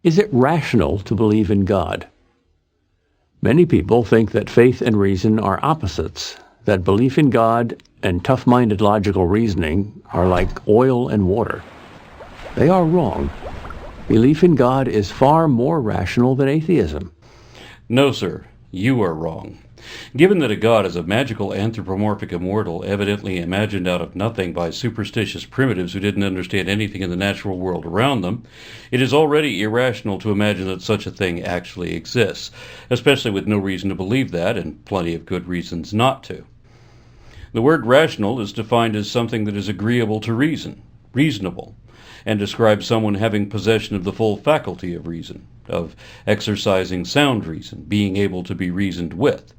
Is it rational to believe in God? Many people think that faith and reason are opposites, that belief in God and tough-minded logical reasoning are like oil and water. They are wrong. Belief in God is far more rational than atheism. No, sir, you are wrong. Given that a god is a magical anthropomorphic immortal evidently imagined out of nothing by superstitious primitives who didn't understand anything in the natural world around them, it is already irrational to imagine that such a thing actually exists, especially with no reason to believe that and plenty of good reasons not to. The word rational is defined as something that is agreeable to reason, reasonable, and describes someone having possession of the full faculty of reason, of exercising sound reason, being able to be reasoned with.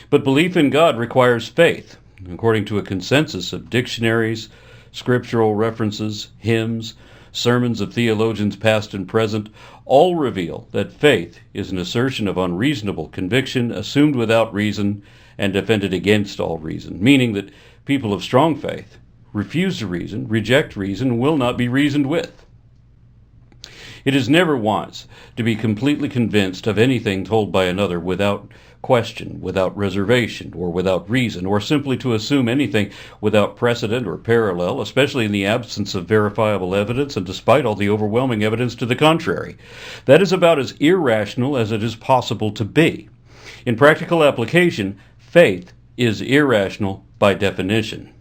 But belief in God requires faith. According to a consensus of dictionaries, scriptural references, hymns, sermons of theologians past and present, all reveal that faith is an assertion of unreasonable conviction assumed without reason and defended against all reason, meaning that people of strong faith refuse to reason, reject reason, and will not be reasoned with. It is never wise to be completely convinced of anything told by another without question, without reservation, or without reason, or simply to assume anything without precedent or parallel, especially in the absence of verifiable evidence and despite all the overwhelming evidence to the contrary. That is about as irrational as it is possible to be. In practical application, faith is irrational by definition.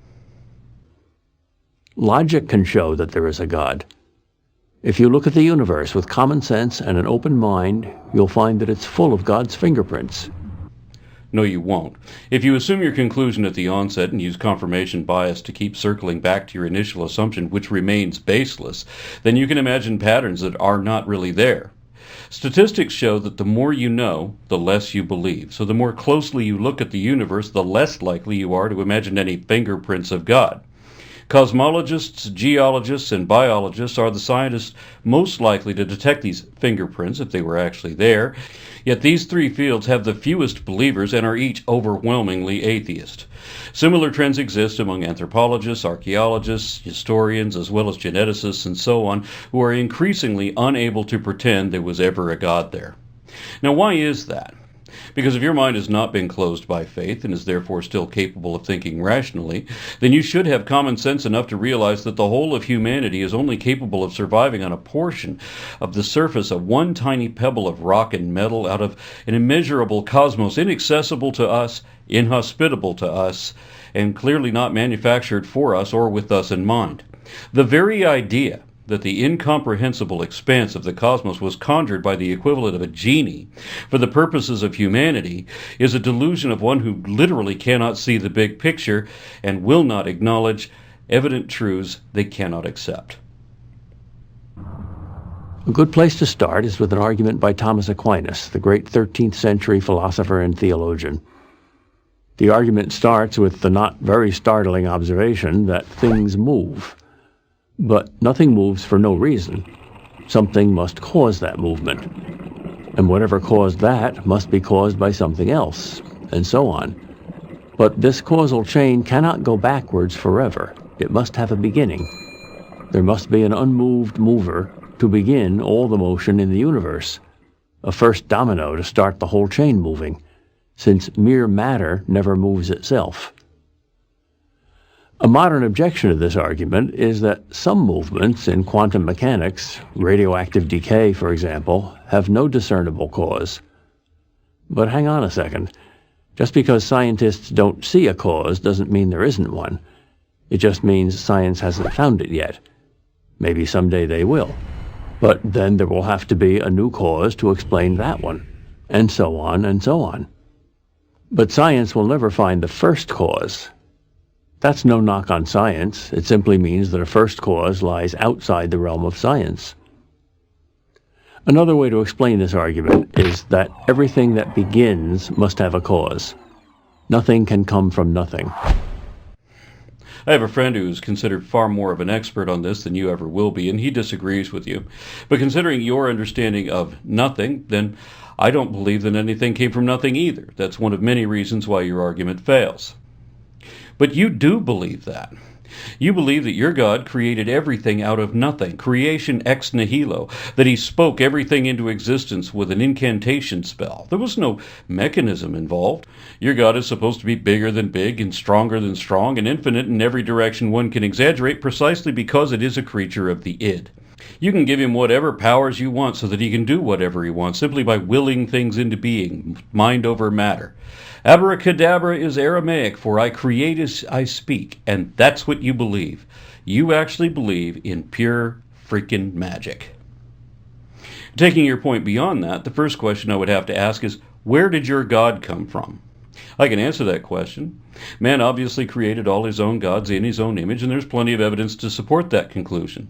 Logic can show that there is a God. If you look at the universe with common sense and an open mind, you'll find that it's full of God's fingerprints. No, you won't. If you assume your conclusion at the onset and use confirmation bias to keep circling back to your initial assumption, which remains baseless, then you can imagine patterns that are not really there. Statistics show that the more you know, the less you believe. So the more closely you look at the universe, the less likely you are to imagine any fingerprints of God. Cosmologists, geologists, and biologists are the scientists most likely to detect these fingerprints if they were actually there, yet these three fields have the fewest believers and are each overwhelmingly atheist. Similar trends exist among anthropologists, archaeologists, historians, as well as geneticists and so on, who are increasingly unable to pretend there was ever a God there. Now, why is that? Because if your mind has not been closed by faith and is therefore still capable of thinking rationally, then you should have common sense enough to realize that the whole of humanity is only capable of surviving on a portion of the surface of one tiny pebble of rock and metal out of an immeasurable cosmos, inaccessible to us, inhospitable to us, and clearly not manufactured for us or with us in mind. The very idea that the incomprehensible expanse of the cosmos was conjured by the equivalent of a genie for the purposes of humanity is a delusion of one who literally cannot see the big picture and will not acknowledge evident truths they cannot accept. A good place to start is with an argument by Thomas Aquinas, the great 13th century philosopher and theologian. The argument starts with the not very startling observation that things move. But nothing moves for no reason. Something must cause that movement. And whatever caused that must be caused by something else, and so on. But this causal chain cannot go backwards forever. It must have a beginning. There must be an unmoved mover to begin all the motion in the universe, a first domino to start the whole chain moving, since mere matter never moves itself. A modern objection to this argument is that some movements in quantum mechanics, radioactive decay for example, have no discernible cause. But hang on a second. Just because scientists don't see a cause doesn't mean there isn't one. It just means science hasn't found it yet. Maybe someday they will. But then there will have to be a new cause to explain that one, and so on and so on. But science will never find the first cause. That's no knock on science. It simply means that a first cause lies outside the realm of science. Another way to explain this argument is that everything that begins must have a cause. Nothing can come from nothing. I have a friend who is considered far more of an expert on this than you ever will be, and he disagrees with you. But considering your understanding of nothing, then I don't believe that anything came from nothing either. That's one of many reasons why your argument fails. But you do believe that. You believe that your God created everything out of nothing, creation ex nihilo, that he spoke everything into existence with an incantation spell. There was no mechanism involved. Your God is supposed to be bigger than big and stronger than strong and infinite in every direction one can exaggerate precisely because it is a creature of the id. You can give him whatever powers you want so that he can do whatever he wants simply by willing things into being, mind over matter. Abracadabra is Aramaic for I create as I speak, and that's what you believe. You actually believe in pure freaking magic. Taking your point beyond that, the first question I would have to ask is, where did your God come from? I can answer that question. Man obviously created all his own gods in his own image, and there's plenty of evidence to support that conclusion.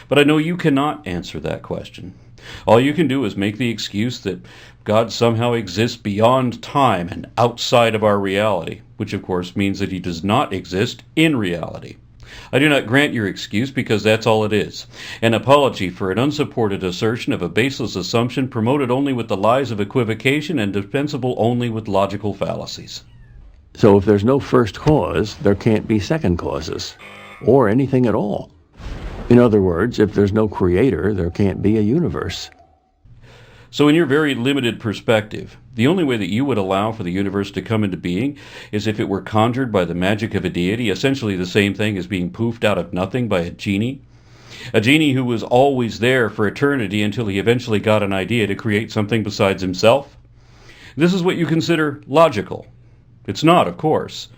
But I know you cannot answer that question. All you can do is make the excuse that God somehow exists beyond time and outside of our reality, which of course means that he does not exist in reality. I do not grant your excuse because that's all it is, an apology for an unsupported assertion of a baseless assumption promoted only with the lies of equivocation and dispensable only with logical fallacies. So if there's no first cause, there can't be second causes, or anything at all. In other words, if there's no creator, there can't be a universe. So in your very limited perspective, the only way that you would allow for the universe to come into being is if it were conjured by the magic of a deity, essentially the same thing as being poofed out of nothing by a genie. A genie who was always there for eternity until he eventually got an idea to create something besides himself. This is what you consider logical. It's not, of course.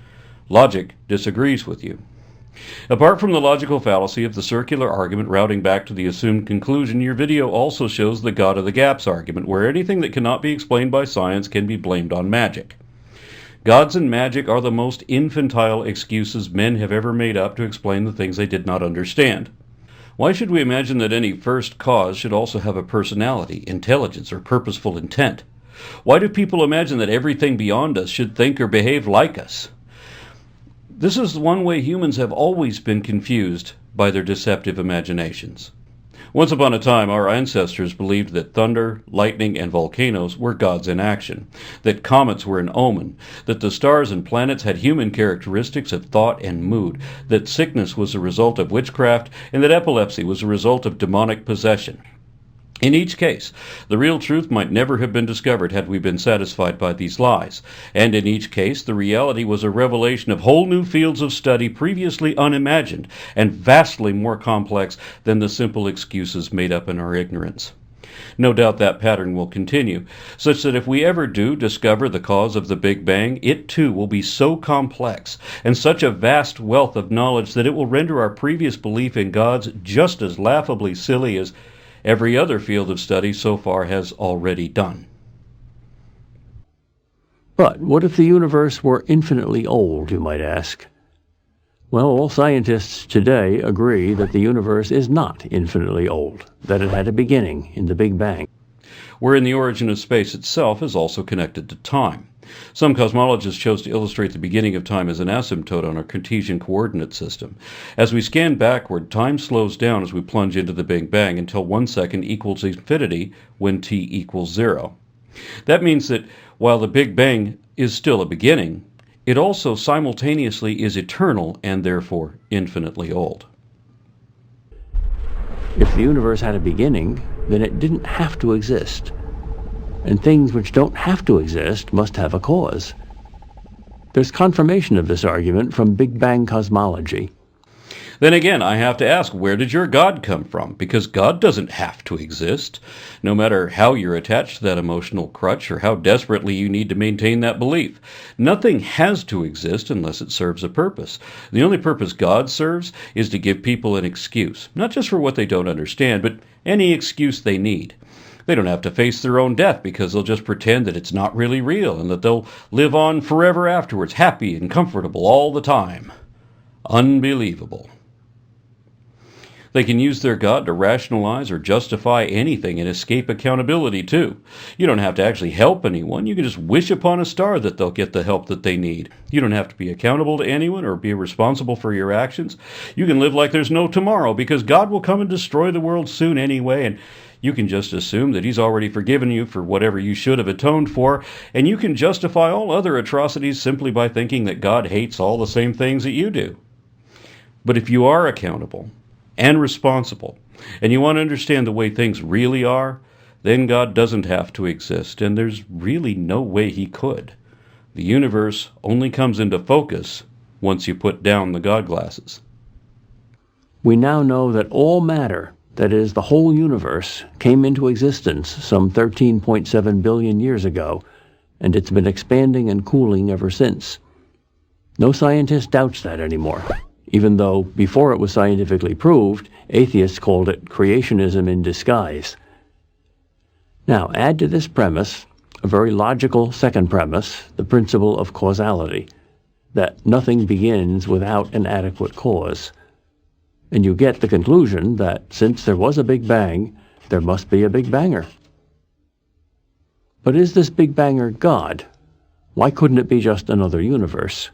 Logic disagrees with you. Apart from the logical fallacy of the circular argument routing back to the assumed conclusion, your video also shows the God of the Gaps argument, where anything that cannot be explained by science can be blamed on magic. Gods and magic are the most infantile excuses men have ever made up to explain the things they did not understand. Why should we imagine that any first cause should also have a personality, intelligence, or purposeful intent? Why do people imagine that everything beyond us should think or behave like us? This is one way humans have always been confused by their deceptive imaginations. Once upon a time, our ancestors believed that thunder, lightning, and volcanoes were gods in action, that comets were an omen, that the stars and planets had human characteristics of thought and mood, that sickness was a result of witchcraft, and that epilepsy was a result of demonic possession. In each case, the real truth might never have been discovered had we been satisfied by these lies, and in each case the reality was a revelation of whole new fields of study previously unimagined and vastly more complex than the simple excuses made up in our ignorance. No doubt that pattern will continue, such that if we ever do discover the cause of the Big Bang, it too will be so complex and such a vast wealth of knowledge that it will render our previous belief in gods just as laughably silly as every other field of study so far has already done. But what if the universe were infinitely old, you might ask? Well, all scientists today agree that the universe is not infinitely old, that it had a beginning in the Big Bang. Wherein the origin of space itself is also connected to time. Some cosmologists chose to illustrate the beginning of time as an asymptote on our Cartesian coordinate system. As we scan backward, time slows down as we plunge into the Big Bang until 1 second equals infinity when t equals 0. That means that while the Big Bang is still a beginning, it also simultaneously is eternal and therefore infinitely old. If the universe had a beginning, then it didn't have to exist. And things which don't have to exist must have a cause. There's confirmation of this argument from Big Bang cosmology. Then again, I have to ask, where did your God come from? Because God doesn't have to exist, no matter how you're attached to that emotional crutch or how desperately you need to maintain that belief. Nothing has to exist unless it serves a purpose. The only purpose God serves is to give people an excuse, not just for what they don't understand, but any excuse they need. They don't have to face their own death because they'll just pretend that it's not really real and that they'll live on forever afterwards, happy and comfortable all the time. Unbelievable. They can use their God to rationalize or justify anything and escape accountability too. You don't have to actually help anyone. You can just wish upon a star that they'll get the help that they need. You don't have to be accountable to anyone or be responsible for your actions. You can live like there's no tomorrow because God will come and destroy the world soon anyway, and you can just assume that he's already forgiven you for whatever you should have atoned for, and you can justify all other atrocities simply by thinking that God hates all the same things that you do. But if you are accountable and responsible, and you want to understand the way things really are, then God doesn't have to exist, and there's really no way he could. The universe only comes into focus once you put down the God glasses. We now know that all matter, that is, the whole universe, came into existence some 13.7 billion years ago, and it's been expanding and cooling ever since. No scientist doubts that anymore, even though, before it was scientifically proved, atheists called it creationism in disguise. Now, add to this premise a very logical second premise, the principle of causality, that nothing begins without an adequate cause. And you get the conclusion that since there was a Big Bang, there must be a Big Banger. But is this Big Banger God? Why couldn't it be just another universe?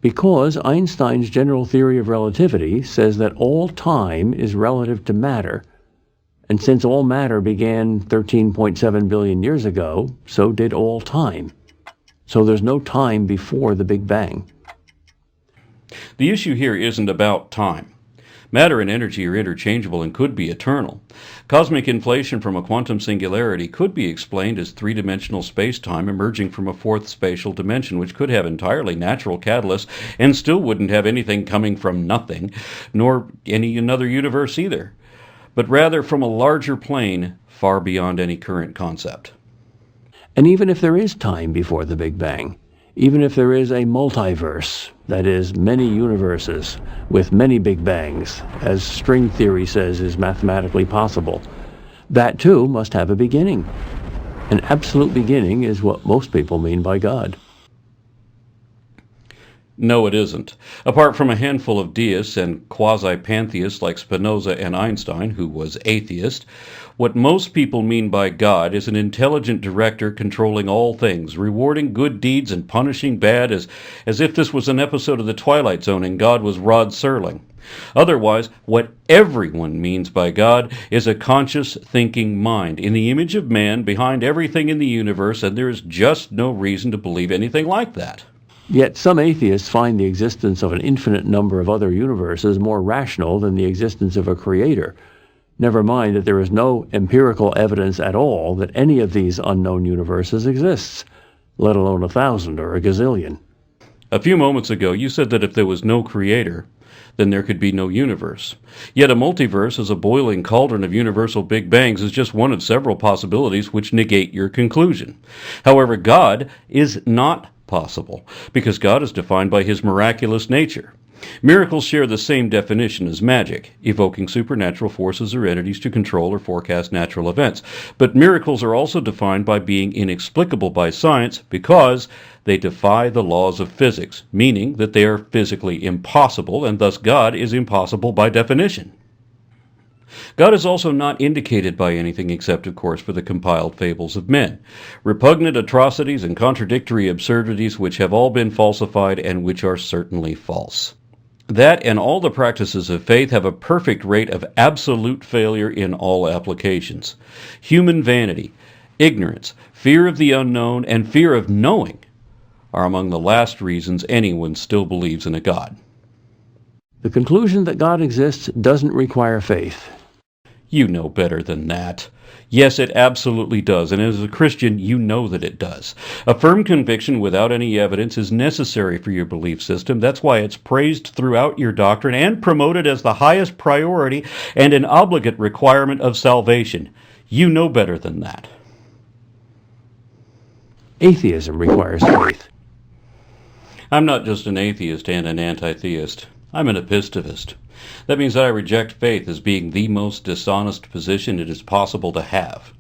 Because Einstein's general theory of relativity says that all time is relative to matter, and since all matter began 13.7 billion years ago, so did all time. So there's no time before the Big Bang. The issue here isn't about time. Matter and energy are interchangeable and could be eternal. Cosmic inflation from a quantum singularity could be explained as three-dimensional space-time emerging from a fourth spatial dimension, which could have entirely natural catalysts and still wouldn't have anything coming from nothing, nor another universe either, but rather from a larger plane far beyond any current concept. And even if there is time before the Big Bang, even if there is a multiverse, that is, many universes with many Big Bangs, as string theory says is mathematically possible, that too must have a beginning. An absolute beginning is what most people mean by God. No, it isn't. Apart from a handful of deists and quasi-pantheists like Spinoza and Einstein, who was atheist, what most people mean by God is an intelligent director controlling all things, rewarding good deeds and punishing bad as if this was an episode of The Twilight Zone and God was Rod Serling. Otherwise, what everyone means by God is a conscious thinking mind, in the image of man behind everything in the universe, and there is just no reason to believe anything like that. Yet some atheists find the existence of an infinite number of other universes more rational than the existence of a creator. Never mind that there is no empirical evidence at all that any of these unknown universes exists, let alone 1,000 or a gazillion. A few moments ago, you said that if there was no creator, then there could be no universe. Yet a multiverse as a boiling cauldron of universal Big Bangs is just one of several possibilities which negate your conclusion. However, God is not possible, because God is defined by his miraculous nature. Miracles share the same definition as magic, evoking supernatural forces or entities to control or forecast natural events. But miracles are also defined by being inexplicable by science because they defy the laws of physics, meaning that they are physically impossible, and thus God is impossible by definition. God is also not indicated by anything except, of course, for the compiled fables of men, repugnant atrocities and contradictory absurdities which have all been falsified and which are certainly false. That and all the practices of faith have a perfect rate of absolute failure in all applications. Human vanity, ignorance, fear of the unknown, and fear of knowing are among the last reasons anyone still believes in a God. The conclusion that God exists doesn't require faith. You know better than that. Yes, it absolutely does, and as a Christian, you know that it does. A firm conviction without any evidence is necessary for your belief system. That's why it's praised throughout your doctrine and promoted as the highest priority and an obligate requirement of salvation. You know better than that. Atheism requires faith. I'm not just an atheist and an anti-theist. I'm an epistivist. That means that I reject faith as being the most dishonest position it is possible to have.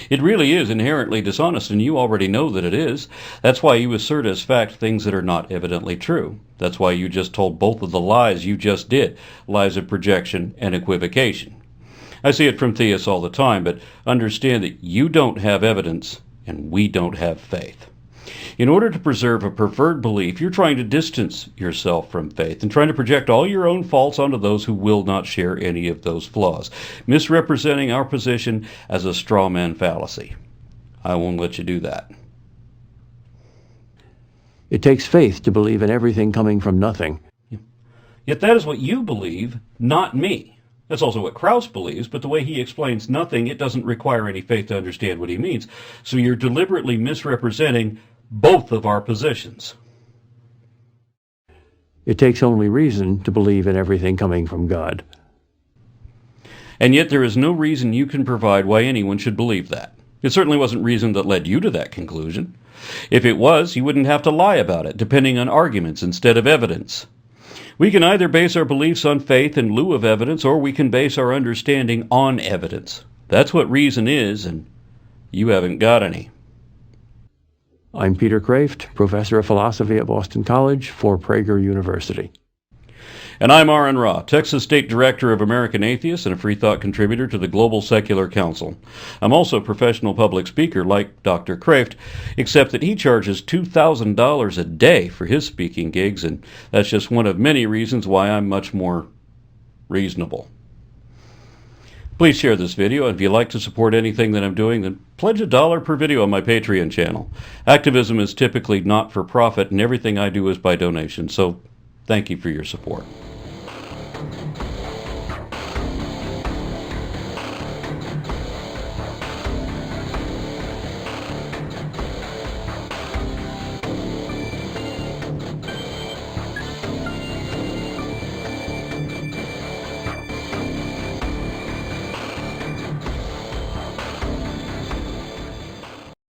It really is inherently dishonest, and you already know that it is. That's why you assert as fact things that are not evidently true. That's why you just told both of the lies you just did, lies of projection and equivocation. I see it from theists all the time, but understand that you don't have evidence, and we don't have faith. In order to preserve a preferred belief, you're trying to distance yourself from faith and trying to project all your own faults onto those who will not share any of those flaws, misrepresenting our position as a straw man fallacy. I won't let you do that. It takes faith to believe in everything coming from nothing. Yet that is what you believe, not me. That's also what Krauss believes, but the way he explains nothing, it doesn't require any faith to understand what he means. So you're deliberately misrepresenting both of our positions. It takes only reason to believe in everything coming from God. And yet there is no reason you can provide why anyone should believe that. It certainly wasn't reason that led you to that conclusion. If it was, you wouldn't have to lie about it, depending on arguments instead of evidence. We can either base our beliefs on faith in lieu of evidence, or we can base our understanding on evidence. That's what reason is, and you haven't got any. I'm Peter Kreeft, professor of philosophy at Boston College for Prager University. And I'm Aron Ra, Texas State Director of American Atheists and a free thought contributor to the Global Secular Council. I'm also a professional public speaker like Dr. Kreeft, except that he charges $2,000 a day for his speaking gigs, and that's just one of many reasons why I'm much more reasonable. Please share this video, and if you'd like to support anything that I'm doing, then pledge $1 per video on my Patreon channel. Activism is typically not for profit, and everything I do is by donation, so thank you for your support.